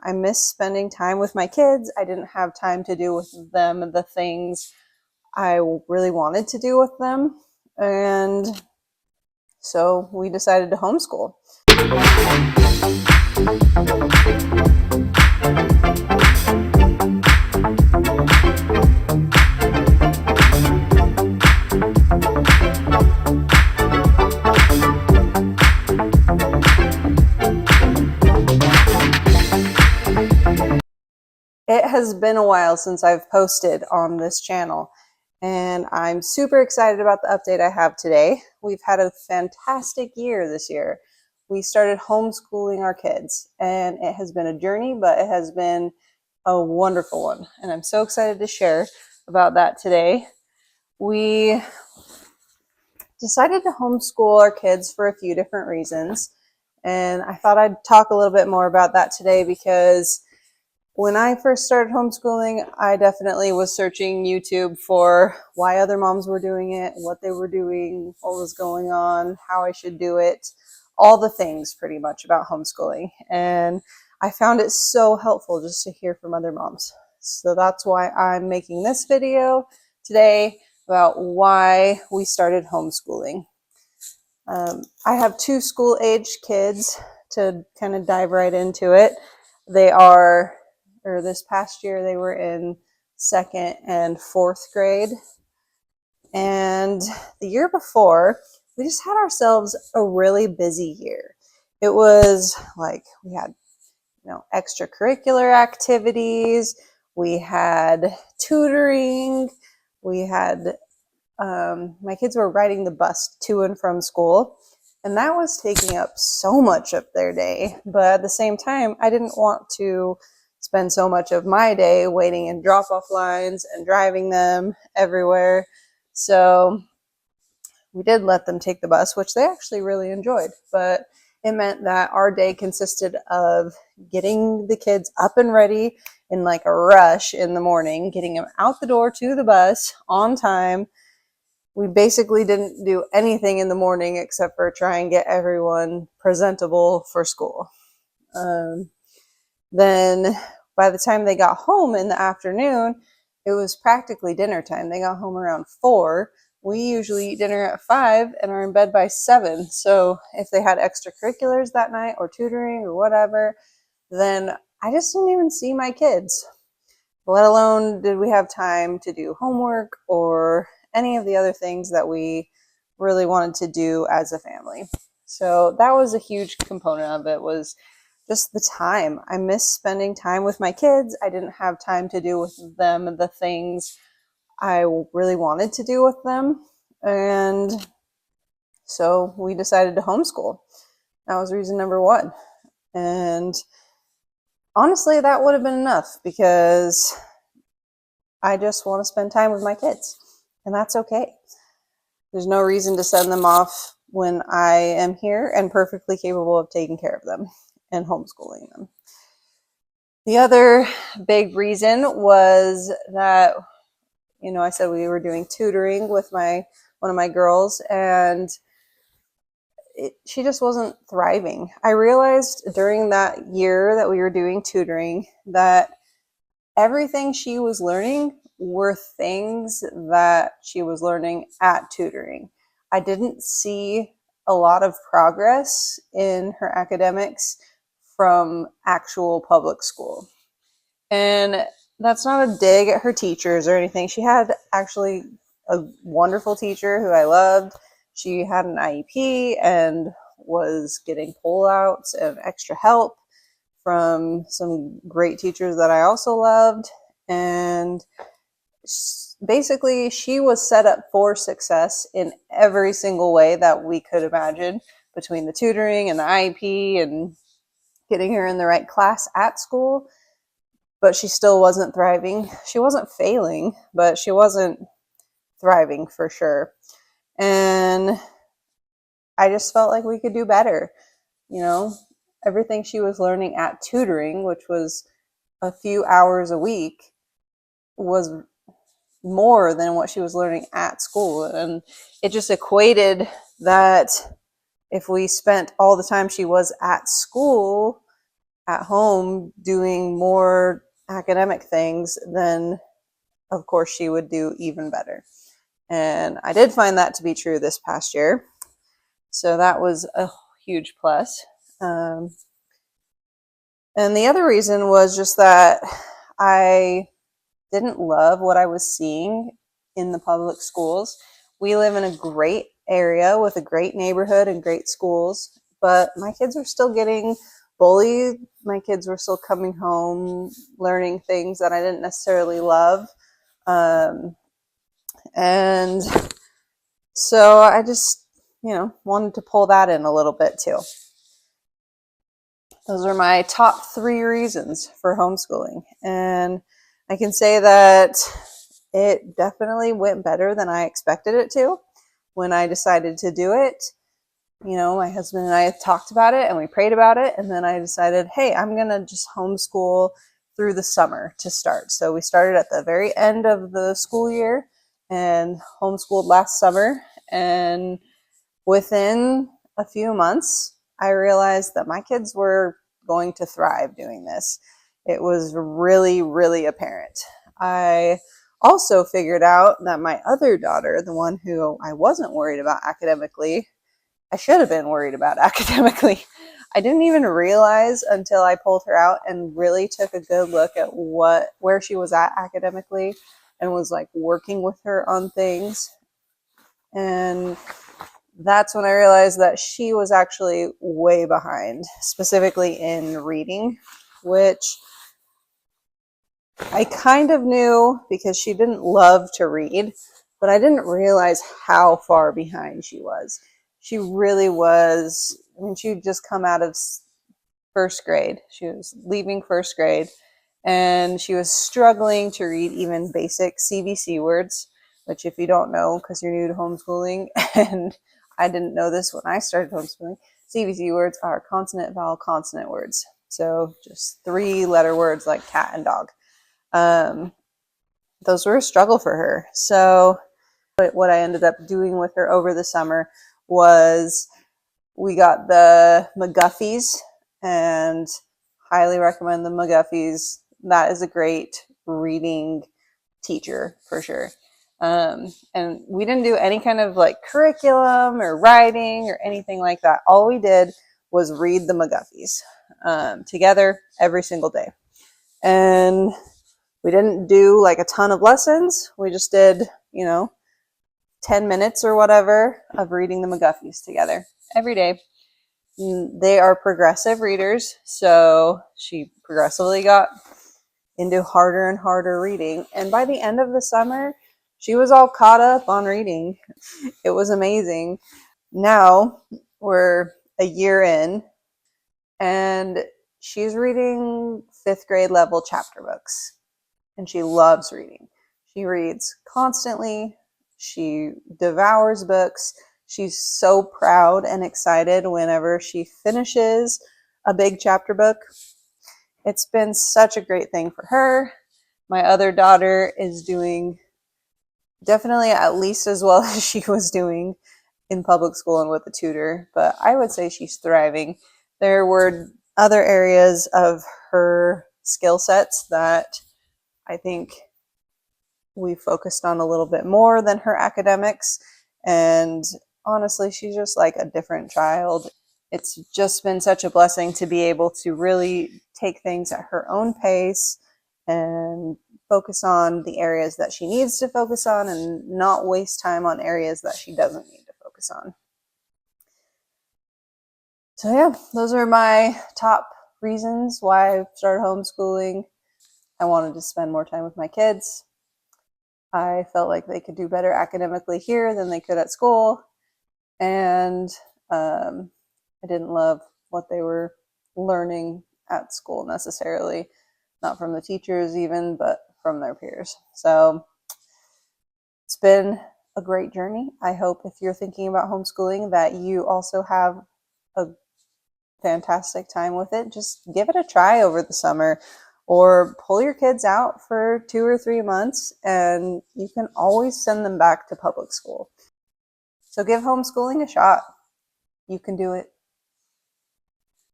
I miss spending time with my kids. I didn't have time to do with them the things I really wanted to do with them. And so we decided to homeschool. It has been a while since I've posted on this channel, and I'm super excited about the update I have today. We've had a fantastic year this year. We started homeschooling our kids, and it has been a journey, but it has been a wonderful one, and I'm so excited to share about that today. We decided to homeschool our kids for a few different reasons, and I thought I'd talk a little bit more about that today because when I first started homeschooling, I definitely was searching YouTube for why other moms were doing it, what they were doing, what was going on, how I should do it, all the things pretty much about homeschooling. And I found it so helpful just to hear from other moms. So that's why I'm making this video today about why we started homeschooling. I have 2 school-age kids to kind of dive right into it. This past year, they were in 2nd and 4th grade. And the year before, we just had ourselves a really busy year. It was like we had, extracurricular activities, we had tutoring, we had, my kids were riding the bus to and from school. And that was taking up so much of their day. But at the same time, I didn't want to spend so much of my day waiting in drop-off lines and driving them everywhere. So we did let them take the bus, which they actually really enjoyed. But it meant that our day consisted of getting the kids up and ready in like a rush in the morning, getting them out the door to the bus on time. We basically didn't do anything in the morning except for try and get everyone presentable for school. Then by the time they got home in the afternoon, it was practically dinner time. They got home around 4. We usually eat dinner at 5 and are in bed by 7. So if they had extracurriculars that night or tutoring or whatever, then I just didn't even see my kids, let alone did we have time to do homework or any of the other things that we really wanted to do as a family. So that was a huge component of it, was just the time. I miss spending time with my kids. I didn't have time to do with them the things I really wanted to do with them. And so we decided to homeschool. That was reason number 1. And honestly, that would have been enough because I just want to spend time with my kids, and that's okay. There's no reason to send them off when I am here and perfectly capable of taking care of them and homeschooling them. The other big reason was that, I said we were doing tutoring with one of my girls, and she just wasn't thriving. I realized during that year that we were doing tutoring that everything she was learning were things that she was learning at tutoring. I didn't see a lot of progress in her academics from actual public school. And that's not a dig at her teachers or anything. She had actually a wonderful teacher who I loved. She had an IEP and was getting pullouts and extra help from some great teachers that I also loved. And basically, she was set up for success in every single way that we could imagine, between the tutoring and the IEP and getting her in the right class at school. But she still wasn't thriving. She wasn't failing, but she wasn't thriving for sure. And I just felt like we could do better. Everything she was learning at tutoring, which was a few hours a week, was more than what she was learning at school. And it just equated that if we spent all the time she was at school at home doing more academic things, then of course she would do even better. And I did find that to be true this past year. So that was a huge plus. And the other reason was just that I didn't love what I was seeing in the public schools. We live in a great area with a great neighborhood and great schools, but my kids were still getting bullied. My kids were still coming home learning things that I didn't necessarily love. And so I just, wanted to pull that in a little bit too. Those are my top 3 reasons for homeschooling. And I can say that it definitely went better than I expected it to when I decided to do it. My husband and I talked about it and we prayed about it. And then I decided, hey, I'm going to just homeschool through the summer to start. So we started at the very end of the school year and homeschooled last summer. And within a few months, I realized that my kids were going to thrive doing this. It was really, really apparent. I also figured out that my other daughter, the one who I wasn't worried about academically, I should have been worried about academically. I didn't even realize until I pulled her out and really took a good look at where she was at academically and was like working with her on things. And that's when I realized that she was actually way behind, specifically in reading, which I kind of knew because she didn't love to read, but I didn't realize how far behind she was. She really was. She'd just come out of first grade. She was leaving first grade, and she was struggling to read even basic CVC words, which if you don't know, because you're new to homeschooling, and I didn't know this when I started homeschooling, CVC words are consonant, vowel, consonant words. So just 3-letter words like cat and dog. Those were a struggle for her. So what I ended up doing with her over the summer was we got the McGuffies, and highly recommend the McGuffies. That is a great reading teacher for sure. And we didn't do any kind of like curriculum or writing or anything like that. All we did was read the McGuffies together every single day. And we didn't do like a ton of lessons. We just did, 10 minutes or whatever of reading the McGuffies together every day. They are progressive readers, so she progressively got into harder and harder reading. And by the end of the summer, she was all caught up on reading. It was amazing. Now we're a year in, and she's reading 5th grade level chapter books, and she loves reading. She reads constantly. She devours books. She's so proud and excited whenever she finishes a big chapter book. It's been such a great thing for her. My other daughter is doing definitely at least as well as she was doing in public school and with a tutor, but I would say she's thriving. There were other areas of her skill sets that I think we focused on a little bit more than her academics. And honestly, she's just like a different child. It's just been such a blessing to be able to really take things at her own pace and focus on the areas that she needs to focus on and not waste time on areas that she doesn't need to focus on. So yeah, those are my top reasons why I started homeschooling. I wanted to spend more time with my kids. I felt like they could do better academically here than they could at school. And I didn't love what they were learning at school necessarily, not from the teachers even, but from their peers. So it's been a great journey. I hope if you're thinking about homeschooling that you also have a fantastic time with it. Just give it a try over the summer, or pull your kids out for 2 or 3 months, and you can always send them back to public school. So give homeschooling a shot. You can do it.